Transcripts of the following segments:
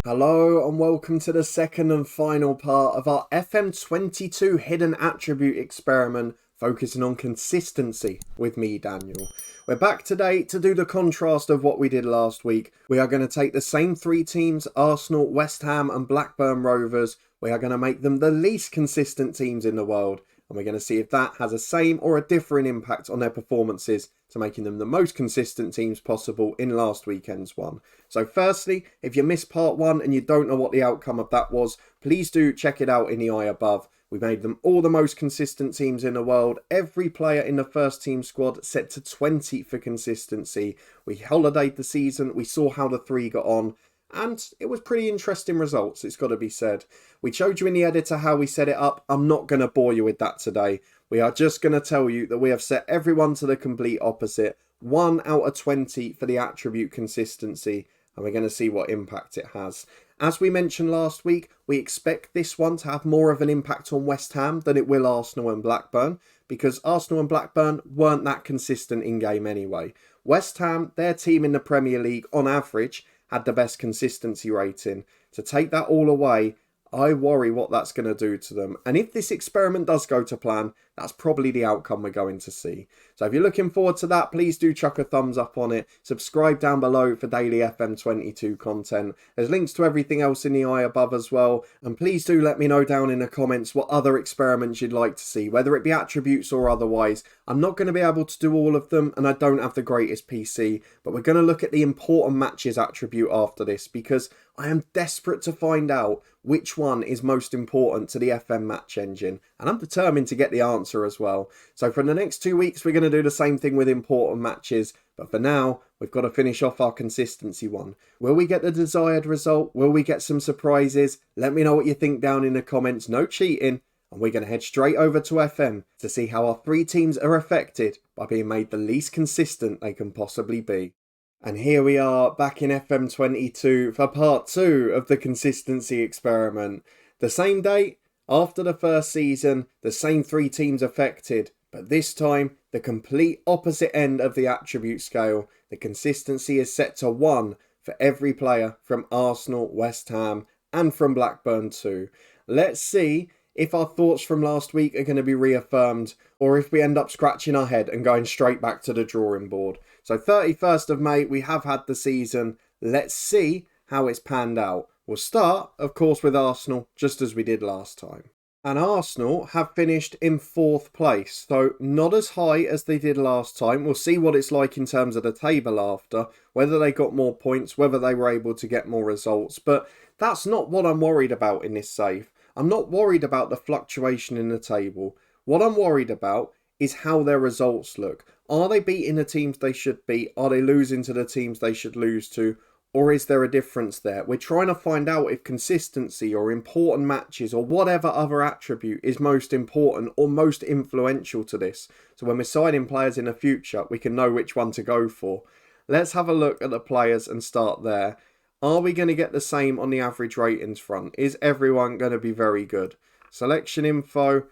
Hello and welcome to the second and final part of our FM22 hidden attribute experiment focusing on consistency with me, Daniel. We're back today to do the contrast of what we did last week. We are going to take the same three teams, Arsenal, West Ham and Blackburn Rovers. We are going to make them the least consistent teams in the world. And we're going to see if that has a same or a differing impact on their performances to making them the most consistent teams possible in last weekend's one. So firstly, if you missed part one and you don't know what the outcome of that was, please do check it out in the eye above. We made them all the most consistent teams in the world. Every player in the first team squad set to 20 for consistency. We holidayed the season. We saw how the three got on. And it was pretty interesting results, it's got to be said. We showed you in the editor how we set it up. I'm not going to bore you with that today. We are just going to tell you that we have set everyone to the complete opposite. 1 out of 20 for the attribute consistency. And we're going to see what impact it has. As we mentioned last week, we expect this one to have more of an impact on West Ham than it will Arsenal and Blackburn. Because Arsenal and Blackburn weren't that consistent in game anyway. West Ham, their team in the Premier League on average, had the best consistency rating. To take that all away, I worry what that's going to do to them. And if this experiment does go to plan, that's probably the outcome we're going to see. So if you're looking forward to that, please do chuck a thumbs up on it. Subscribe down below for daily FM22 content. There's links to everything else in the eye above as well. And please do let me know down in the comments what other experiments you'd like to see, whether it be attributes or otherwise. I'm not going to be able to do all of them and I don't have the greatest PC, but we're going to look at the important matches attribute after this because I am desperate to find out which one is most important to the FM match engine. And I'm determined to get the answer as well. So for the next 2 weeks, we're going to do the same thing with important matches. But for now, we've got to finish off our consistency one. Will we get the desired result? Will we get some surprises? Let me know what you think down in the comments. No cheating. And we're going to head straight over to FM to see how our three teams are affected by being made the least consistent they can possibly be. And here we are back in FM22 for part 2 of the consistency experiment. The same date, after the first season, the same three teams affected, but this time the complete opposite end of the attribute scale. The consistency is set to 1 for every player from Arsenal, West Ham and from Blackburn too. Let's see if our thoughts from last week are going to be reaffirmed or if we end up scratching our head and going straight back to the drawing board. So 31st of May, we have had the season. Let's see how it's panned out. We'll start, of course, with Arsenal, just as we did last time. And Arsenal have finished in 4th place, so not as high as they did last time. We'll see what it's like in terms of the table after, whether they got more points, whether they were able to get more results. But that's not what I'm worried about in this save. I'm not worried about the fluctuation in the table. What I'm worried about is how their results look. Are they beating the teams they should beat? Are they losing to the teams they should lose to? Or is there a difference there? We're trying to find out if consistency or important matches or whatever other attribute is most important or most influential to this. So when we're signing players in the future, we can know which one to go for. Let's have a look at the players and start there. Are we going to get the same on the average ratings front? Is everyone going to be very good? Selection info?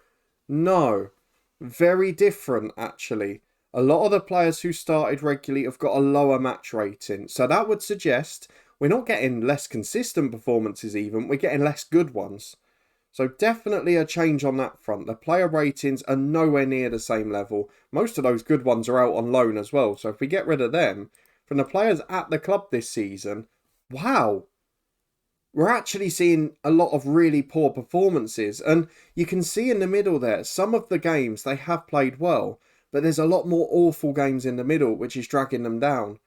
No. Very different, actually. A lot of the players who started regularly have got a lower match rating. So that would suggest we're not getting less consistent performances even. We're getting less good ones. So definitely a change on that front. The player ratings are nowhere near the same level. Most of those good ones are out on loan as well. So if we get rid of them, from the players at the club this season, wow. We're actually seeing a lot of really poor performances. And you can see in the middle there, some of the games they have played well. But there's a lot more awful games in the middle, which is dragging them down.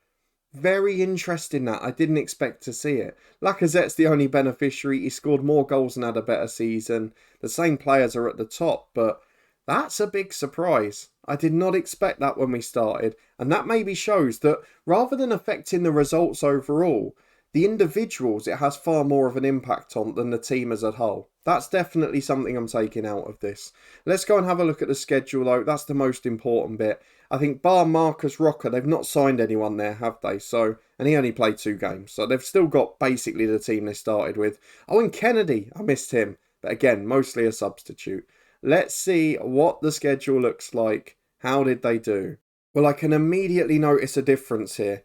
Very interesting that. I didn't expect to see it. Lacazette's the only beneficiary. He scored more goals and had a better season. The same players are at the top, but that's a big surprise. I did not expect that when we started. And that maybe shows that rather than affecting the results overall, the individuals it has far more of an impact on than the team as a whole. That's definitely something I'm taking out of this. Let's go and have a look at the schedule though. That's the most important bit. I think bar Marcus Rocker, they've not signed anyone there, have they? So, and he only played 2 games. So they've still got basically the team they started with. Oh, and Kennedy, I missed him. But again, mostly a substitute. Let's see what the schedule looks like. How did they do? Well, I can immediately notice a difference here.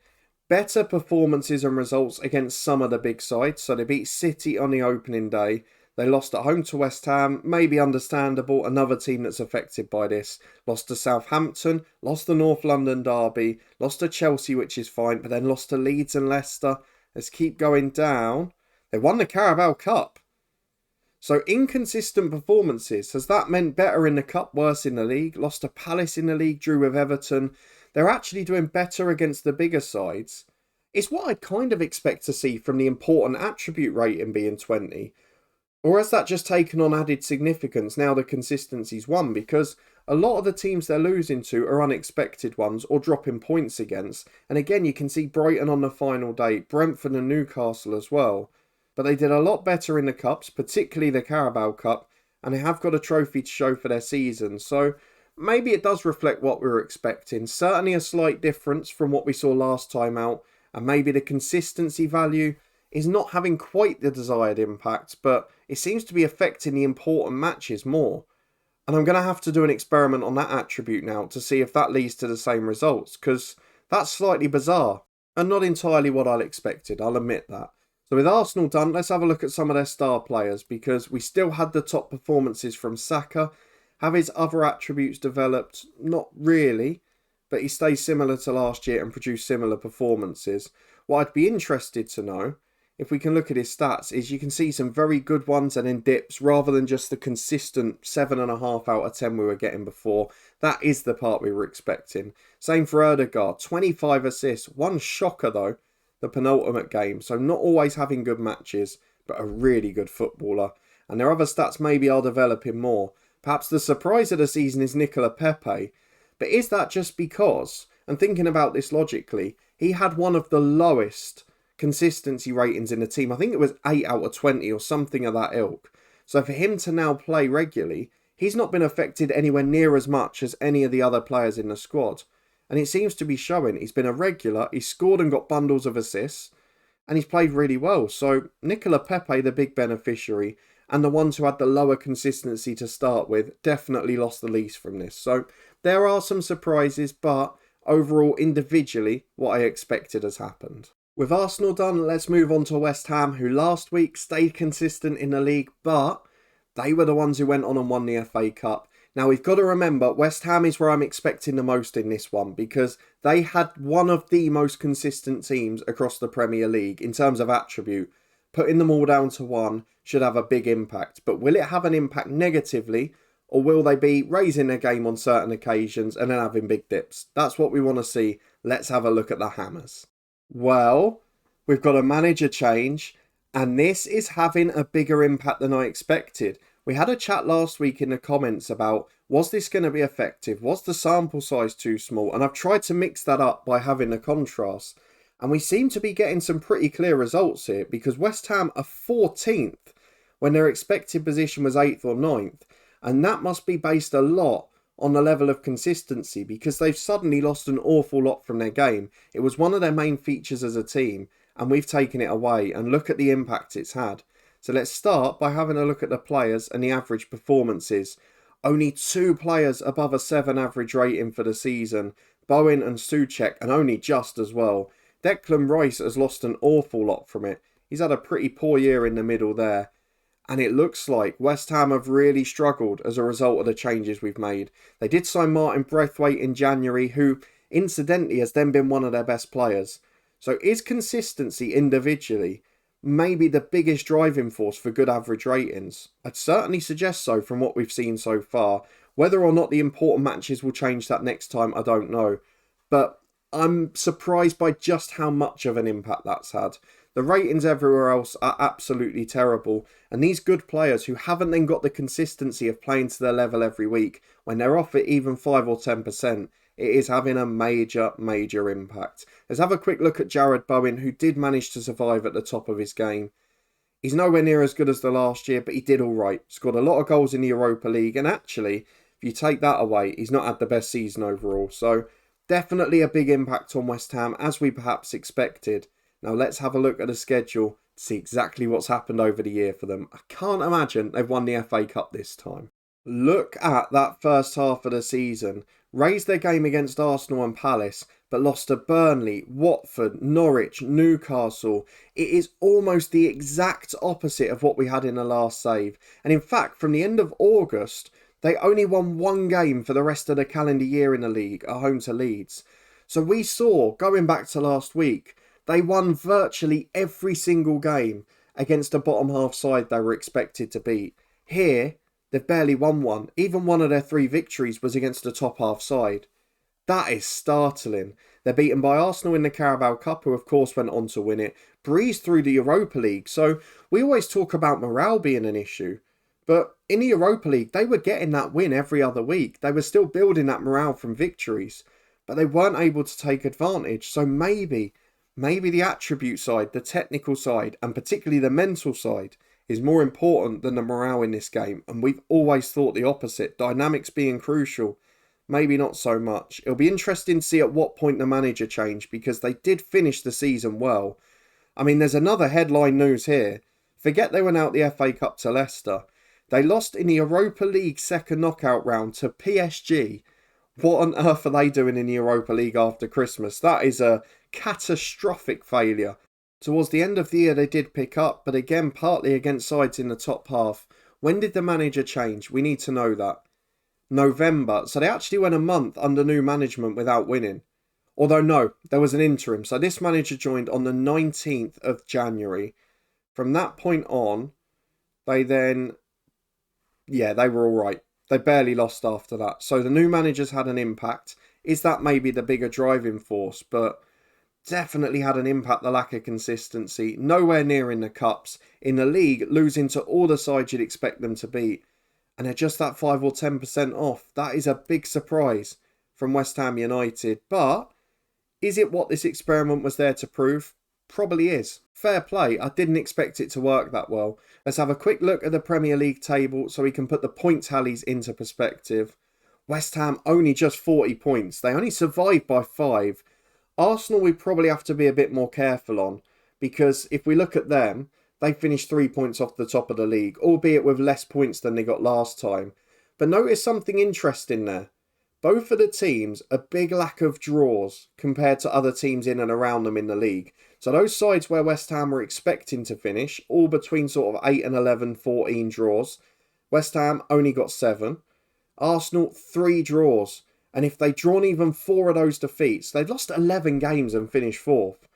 Better performances and results against some of the big sides. So they beat City on the opening day. They lost at home to West Ham, maybe understandable, another team that's affected by this. Lost to Southampton, lost the North London derby, lost to Chelsea, which is fine, but then lost to Leeds and Leicester. Let's keep going down. They won the Carabao Cup. So inconsistent performances. Has that meant better in the Cup, worse in the league? Lost to Palace in the league, drew with Everton. They're actually doing better against the bigger sides. It's what I'd kind of expect to see from the important attribute rating being 20. Or has that just taken on added significance now the consistency's won? Because a lot of the teams they're losing to are unexpected ones or dropping points against. And again, you can see Brighton on the final day, Brentford and Newcastle as well. But they did a lot better in the Cups, particularly the Carabao Cup, and they have got a trophy to show for their season. So maybe it does reflect what we were expecting. Certainly a slight difference from what we saw last time out, and maybe the consistency value is not having quite the desired impact, but it seems to be affecting the important matches more. And I'm going to have to do an experiment on that attribute now to see if that leads to the same results, because that's slightly bizarre and not entirely what I'd expected, I'll admit that. So with Arsenal done, let's have a look at some of their star players, because we still had the top performances from Saka. Have his other attributes developed? Not really, but he stays similar to last year and produced similar performances. What I'd be interested to know, if we can look at his stats, is you can see some very good ones and then dips rather than just the consistent 7.5 out of 10 we were getting before. That is the part we were expecting. Same for Ødegaard, 25 assists. One shocker though, the penultimate game. So not always having good matches, but a really good footballer. And their other stats maybe are developing more. Perhaps the surprise of the season is Nicola Pepe. But is that just because, and thinking about this logically, he had one of the lowest consistency ratings in the team. I think it was 8 out of 20 or something of that ilk. So for him to now play regularly, he's not been affected anywhere near as much as any of the other players in the squad. And it seems to be showing. He's been a regular, he's scored and got bundles of assists, and he's played really well. So Nicola Pepe, the big beneficiary, and the ones who had the lower consistency to start with, definitely lost the least from this. So there are some surprises, but overall, individually, what I expected has happened. With Arsenal done, let's move on to West Ham, who last week stayed consistent in the league, but they were the ones who went on and won the FA Cup. Now, we've got to remember, West Ham is where I'm expecting the most in this one, because they had one of the most consistent teams across the Premier League in terms of attribute. Putting them all down to one should have a big impact. But will it have an impact negatively, or will they be raising their game on certain occasions and then having big dips? That's what we want to see. Let's have a look at the Hammers. Well, we've got a manager change, and this is having a bigger impact than I expected. We had a chat last week in the comments about, was this going to be effective? Was the sample size too small? And I've tried to mix that up by having a contrast. And we seem to be getting some pretty clear results here, because West Ham are 14th when their expected position was 8th or 9th. And that must be based a lot on the level of consistency, because they've suddenly lost an awful lot from their game. It was one of their main features as a team, and we've taken it away. And look at the impact it's had. So let's start by having a look at the players and the average performances. Only 2 players above a 7 average rating for the season, Bowen and Souček, and only just as well. Declan Rice has lost an awful lot from it. He's had a pretty poor year in the middle there. And it looks like West Ham have really struggled as a result of the changes we've made. They did sign Martin Braithwaite in January, who incidentally has then been one of their best players. So is consistency individually maybe the biggest driving force for good average ratings? I'd certainly suggest so from what we've seen so far. Whether or not the important matches will change that next time, I don't know. But I'm surprised by just how much of an impact that's had. The ratings everywhere else are absolutely terrible. And these good players who haven't then got the consistency of playing to their level every week, when they're off at even 5 or 10%, it is having a major impact. Let's have a quick look at Jarrod Bowen, who did manage to survive at the top of his game. He's nowhere near as good as the last year, but he did all right. Scored a lot of goals in the Europa League. And actually, if you take that away, he's not had the best season overall. So definitely a big impact on West Ham, as we perhaps expected. Now let's have a look at the schedule to see exactly what's happened over the year for them. I can't imagine they've won the FA Cup this time. Look at that first half of the season. Raised their game against Arsenal and Palace, but lost to Burnley, Watford, Norwich, Newcastle. It is almost the exact opposite of what we had in the last save. And in fact, from the end of August, they only won one game for the rest of the calendar year in the league, at home to Leeds. So we saw, going back to last week, they won virtually every single game against the bottom half side they were expected to beat. Here, they've barely won one. Even one of their 3 victories was against the top half side. That is startling. They're beaten by Arsenal in the Carabao Cup, who of course went on to win it, breezed through the Europa League. So we always talk about morale being an issue. But in the Europa League, they were getting that win every other week. They were still building that morale from victories. But they weren't able to take advantage. So maybe the attribute side, the technical side, and particularly the mental side is more important than the morale in this game. And we've always thought the opposite. Dynamics being crucial. Maybe not so much. It'll be interesting to see at what point the manager changed, because they did finish the season well. I mean, there's another headline news here. Forget they went out the FA Cup to Leicester. They lost in the Europa League second knockout round to PSG. What on earth are they doing in the Europa League after Christmas? That is a catastrophic failure. Towards the end of the year they did pick up, but again partly against sides in the top half. When did the manager change? We need to know that. November. So they actually went a month under new management without winning. Although no, there was an interim. So this manager joined on the 19th of January. From that point on, they were all right. They barely lost after that. So the new managers had an impact. Is that maybe the bigger driving force? But definitely had an impact, the lack of consistency. Nowhere near in the cups. In the league, losing to all the sides you'd expect them to beat. And they're just that 5 or 10% off. That is a big surprise from West Ham United. But is it what this experiment was there to prove? Probably is. Fair play. I didn't expect it to work that well. Let's have a quick look at the Premier League table so we can put the point tallies into perspective. West Ham only just 40 points. They only survived by 5. Arsenal we probably have to be a bit more careful on, because if we look at them, they finished 3 points off the top of the league, albeit with less points than they got last time. But notice something interesting there. Both of the teams, a big lack of draws compared to other teams in and around them in the league. So those sides where West Ham were expecting to finish, all between sort of 8 and 11, 14 draws. West Ham only got 7. Arsenal, 3 draws. And if they'd drawn even 4 of those defeats, they'd lost 11 games and finished 4th.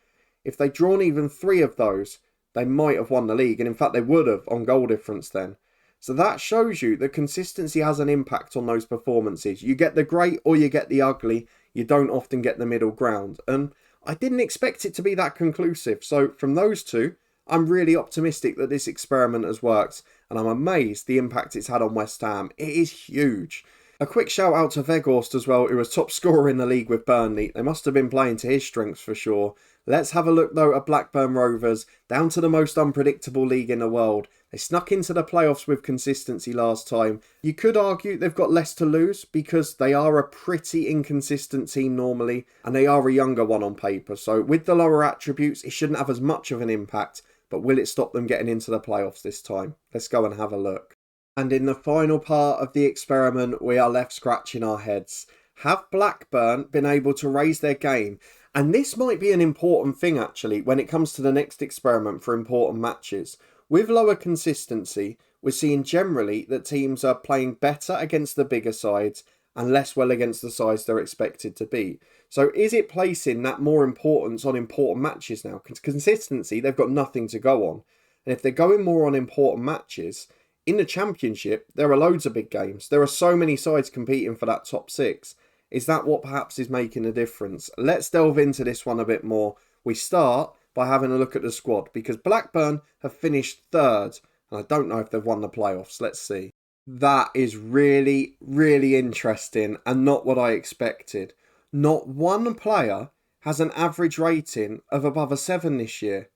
If they'd drawn even 3 of those, they might have won the league. And in fact, they would have on goal difference then. So that shows you that consistency has an impact on those performances. You get the great or you get the ugly. You don't often get the middle ground. And I didn't expect it to be that conclusive. So from those two, I'm really optimistic that this experiment has worked. And I'm amazed the impact it's had on West Ham. It is huge. A quick shout out to Weghorst as well, who was top scorer in the league with Burnley. They must have been playing to his strengths for sure. Let's have a look though at Blackburn Rovers, down to the most unpredictable league in the world. They snuck into the playoffs with consistency last time. You could argue they've got less to lose because they are a pretty inconsistent team normally, and they are a younger one on paper. So with the lower attributes, it shouldn't have as much of an impact, but will it stop them getting into the playoffs this time? Let's go and have a look. And in the final part of the experiment, we are left scratching our heads. Have Blackburn been able to raise their game? And this might be an important thing actually when it comes to the next experiment for important matches. With lower consistency, we're seeing generally that teams are playing better against the bigger sides and less well against the sides they're expected to beat. So is it placing that more importance on important matches now? Because consistency, they've got nothing to go on. And if they're going more on important matches, in the Championship, there are loads of big games. There are so many sides competing for that top 6. Is that what perhaps is making a difference? Let's delve into this one a bit more. We start by having a look at the squad, because Blackburn have finished 3rd, and I don't know if they've won the playoffs. Let's see. That is really, really interesting and not what I expected. Not one player has an average rating of above a 7 this year.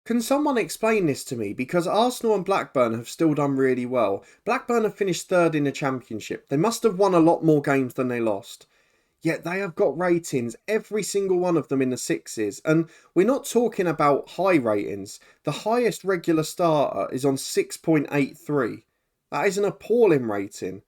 Can someone explain this to me? Because Arsenal and Blackburn have still done really well. Blackburn have finished 3rd in the Championship. They must have won a lot more games than they lost. Yet they have got ratings, every single one of them in the 6s. And we're not talking about high ratings. The highest regular starter is on 6.83. That is an appalling rating.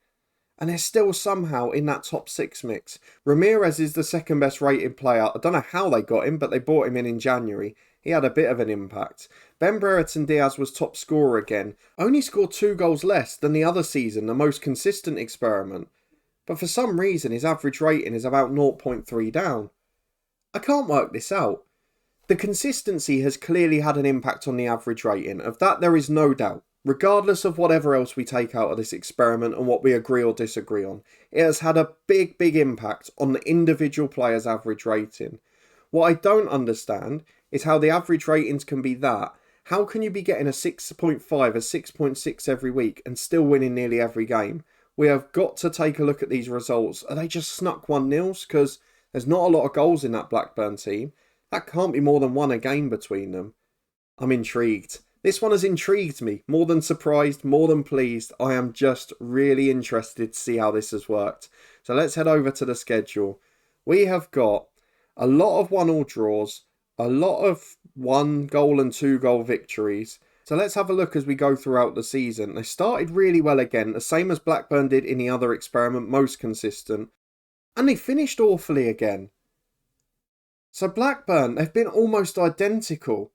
and they're still somehow in that top 6 mix. Ramirez is the second best rated player. I don't know how they got him, but they brought him in January. He had a bit of an impact. Ben Brereton Diaz was top scorer again. Only scored 2 goals less than the other season, the most consistent experiment. But for some reason, his average rating is about 0.3 down. I can't work this out. The consistency has clearly had an impact on the average rating. Of that, there is no doubt. Regardless of whatever else we take out of this experiment and what we agree or disagree on, it has had a big impact on the individual player's average rating. What I don't understand is how the average ratings can be that. How can you be getting a 6.5, a 6.6 every week and still winning nearly every game? We have got to take a look at these results. Are they just snuck 1-0s? Because there's not a lot of goals in that Blackburn team. That can't be more than 1 a game between them. I'm intrigued. This one has intrigued me. More than surprised, more than pleased. I am just really interested to see how this has worked. So let's head over to the schedule. We have got a lot of 1-1 draws, a lot of 1 goal and 2 goal victories. So let's have a look as we go throughout the season. They started really well again, the same as Blackburn did in the other experiment, most consistent. And they finished awfully again. So Blackburn, they've been almost identical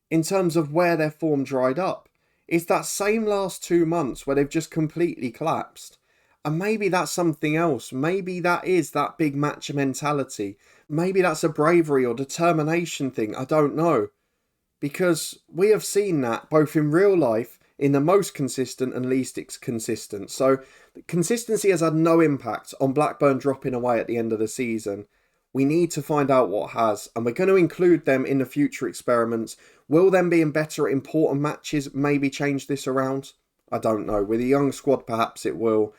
in terms of where their form dried up. It's that same last 2 months where they've just completely collapsed. And maybe that's something else. Maybe that is that big match mentality. Maybe that's a bravery or determination thing. I don't know. Because we have seen that both in real life, in the most consistent and least consistent. So consistency has had no impact on Blackburn dropping away at the end of the season. We need to find out what has, and we're going to include them in the future experiments. Will them being better at important matches maybe change this around? I don't know. With a young squad, perhaps it will.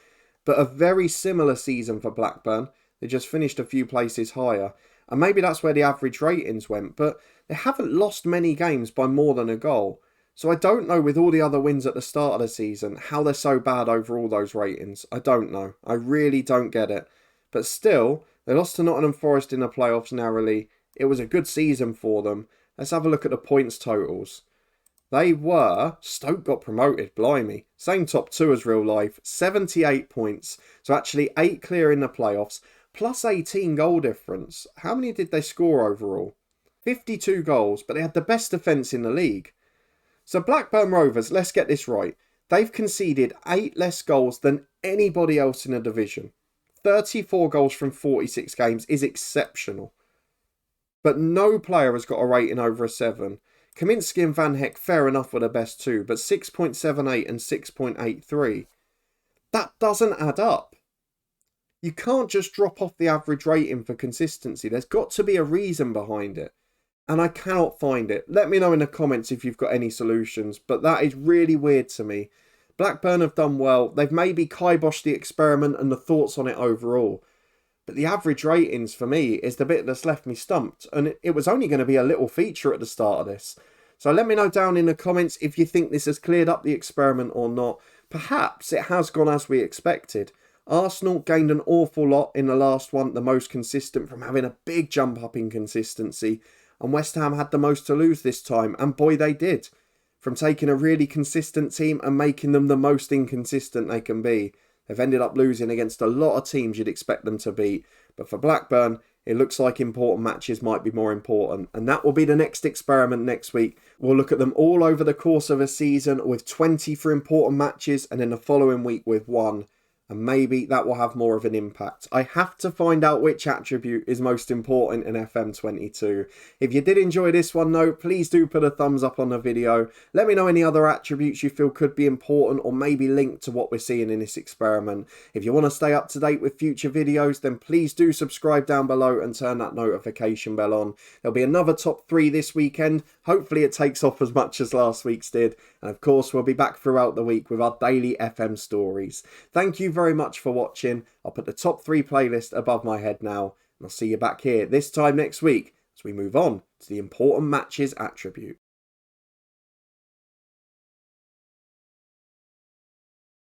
But a very similar season for Blackburn. They just finished a few places higher. And maybe that's where the average ratings went. But they haven't lost many games by more than a goal. So I don't know, with all the other wins at the start of the season, how they're so bad over all those ratings. I don't know. I really don't get it. But still, they lost to Nottingham Forest in the playoffs narrowly. It was a good season for them. Let's have a look at the points totals. Stoke got promoted, blimey. Same top 2 as real life, 78 points. So actually 8 clear in the playoffs, plus 18 goal difference. How many did they score overall? 52 goals, but they had the best defence in the league. So Blackburn Rovers, let's get this right. They've conceded 8 less goals than anybody else in the division. 34 goals from 46 games is exceptional. But no player has got a rating over a 7. Kaminsky and Van Heck, fair enough, were the best 2, but 6.78 and 6.83. That doesn't add up. You can't just drop off the average rating for consistency. There's got to be a reason behind it. And I cannot find it. Let me know in the comments if you've got any solutions, but that is really weird to me. Blackburn have done well. They've maybe kiboshed the experiment and the thoughts on it overall. But the average ratings for me is the bit that's left me stumped. And it was only going to be a little feature at the start of this. So let me know down in the comments if you think this has cleared up the experiment or not. Perhaps it has gone as we expected. Arsenal gained an awful lot in the last one, the most consistent, from having a big jump up in consistency. And West Ham had the most to lose this time. And boy, they did. From taking a really consistent team and making them the most inconsistent they can be. They've ended up losing against a lot of teams you'd expect them to beat. But for Blackburn, it looks like important matches might be more important. And that will be the next experiment next week. We'll look at them all over the course of a season with 20 for important matches and then the following week with 1. And maybe that will have more of an impact. I have to find out which attribute is most important in FM22. If you did enjoy this one though, please do put a thumbs up on the video. Let me know any other attributes you feel could be important or maybe linked to what we're seeing in this experiment. If you want to stay up to date with future videos, then please do subscribe down below and turn that notification bell on. There'll be another top 3 this weekend. Hopefully it takes off as much as last week's did. And of course, we'll be back throughout the week with our daily FM stories. Thank you very much for watching. I'll put the top 3 playlist above my head now. And I'll see you back here this time next week as we move on to the important matches attribute.